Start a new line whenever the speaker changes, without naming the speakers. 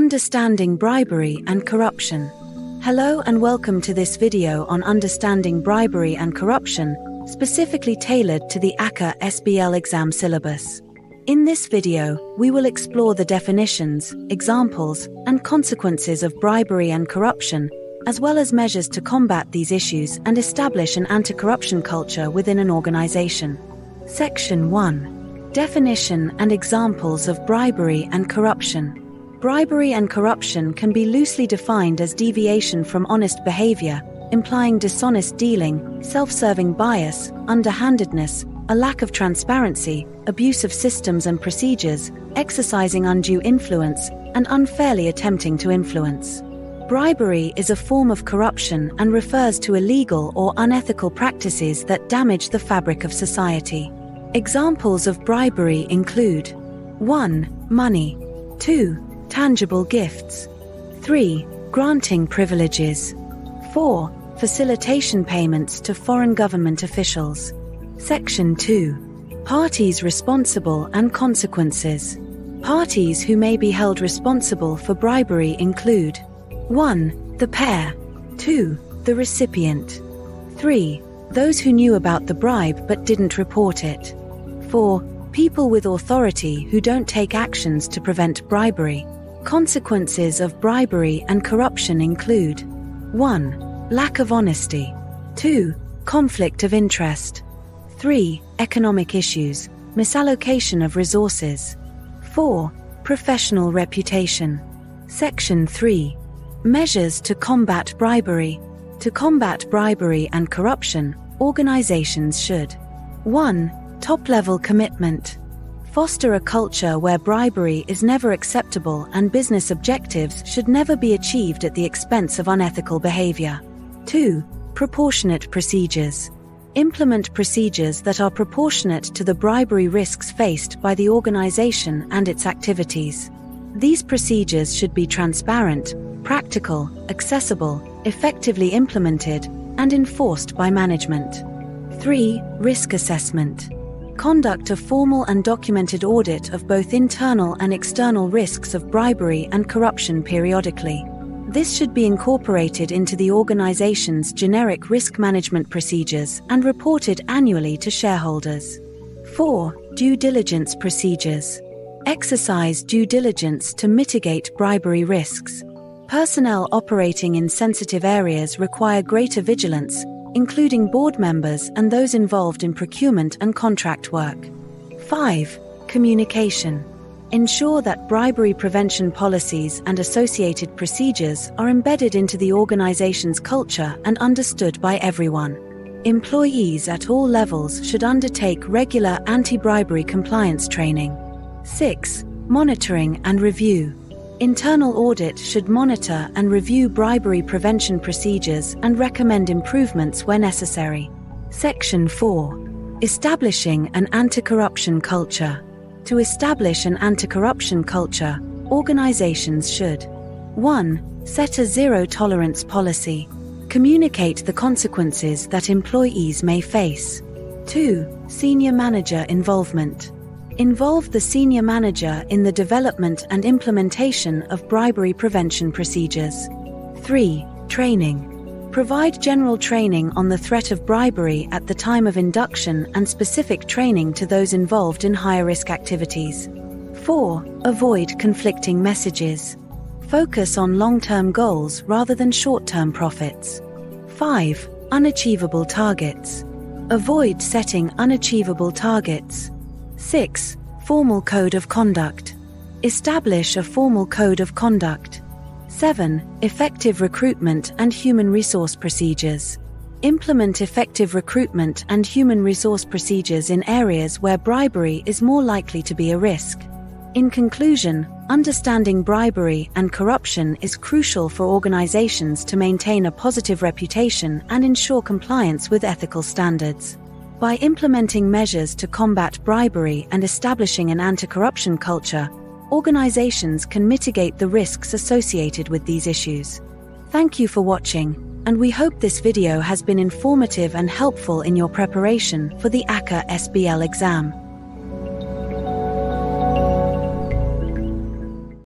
Understanding Bribery and Corruption. Hello and welcome to this video on understanding bribery and corruption, specifically tailored to the ACCA SBL exam syllabus. In this video, we will explore the definitions, examples, and consequences of bribery and corruption, as well as measures to combat these issues and establish an anti-corruption culture within an organization. Section 1. Definition and examples of bribery and corruption. Bribery and corruption can be loosely defined as deviation from honest behavior, implying dishonest dealing, self-serving bias, underhandedness, a lack of transparency, abuse of systems and procedures, exercising undue influence, and unfairly attempting to influence. Bribery is a form of corruption and refers to illegal or unethical practices that damage the fabric of society. Examples of bribery include 1. Money. 2. Tangible gifts. 3. Granting privileges. 4. Facilitation payments to foreign government officials. Section 2. Parties responsible and consequences. Parties who may be held responsible for bribery include 1. The payer. 2. The recipient. 3. Those who knew about the bribe but didn't report it. 4. People with authority who don't take actions to prevent bribery. Consequences of bribery and corruption include 1. Lack of honesty. 2. Conflict of interest. 3. Economic issues, misallocation of resources. 4. Professional reputation. Section 3. Measures to combat bribery. To combat bribery and corruption, organizations should 1. Top-level commitment. Foster a culture where bribery is never acceptable and business objectives should never be achieved at the expense of unethical behavior. 2. Proportionate procedures. Implement procedures that are proportionate to the bribery risks faced by the organization and its activities. These procedures should be transparent, practical, accessible, effectively implemented, and enforced by management. 3. Risk assessment. Conduct a formal and documented audit of both internal and external risks of bribery and corruption periodically. This should be incorporated into the organization's generic risk management procedures and reported annually to shareholders. 4. Due diligence procedures. Exercise due diligence to mitigate bribery risks. Personnel operating in sensitive areas require greater vigilance, including board members and those involved in procurement and contract work. 5. Communication. Ensure that bribery prevention policies and associated procedures are embedded into the organization's culture and understood by everyone. Employees at all levels should undertake regular anti-bribery compliance training. 6. Monitoring and review. Internal audit should monitor and review bribery prevention procedures and recommend improvements where necessary. Section 4. Establishing an anti-corruption culture. To establish an anti-corruption culture, organizations should 1. Set a zero-tolerance policy. Communicate the consequences that employees may face. 2. Senior manager involvement. Involve the senior manager in the development and implementation of bribery prevention procedures. 3. Training. Provide general training on the threat of bribery at the time of induction and specific training to those involved in higher-risk activities. 4. Avoid conflicting messages. Focus on long-term goals rather than short-term profits. 5. Unachievable targets. Avoid setting unachievable targets. 6. Formal code of conduct. Establish a formal code of conduct. 7. Effective recruitment and human resource procedures. Implement effective recruitment and human resource procedures in areas where bribery is more likely to be a risk. In conclusion, understanding bribery and corruption is crucial for organizations to maintain a positive reputation and ensure compliance with ethical standards. By implementing measures to combat bribery and establishing an anti-corruption culture, organizations can mitigate the risks associated with these issues. Thank you for watching, and we hope this video has been informative and helpful in your preparation for the ACCA SBL exam.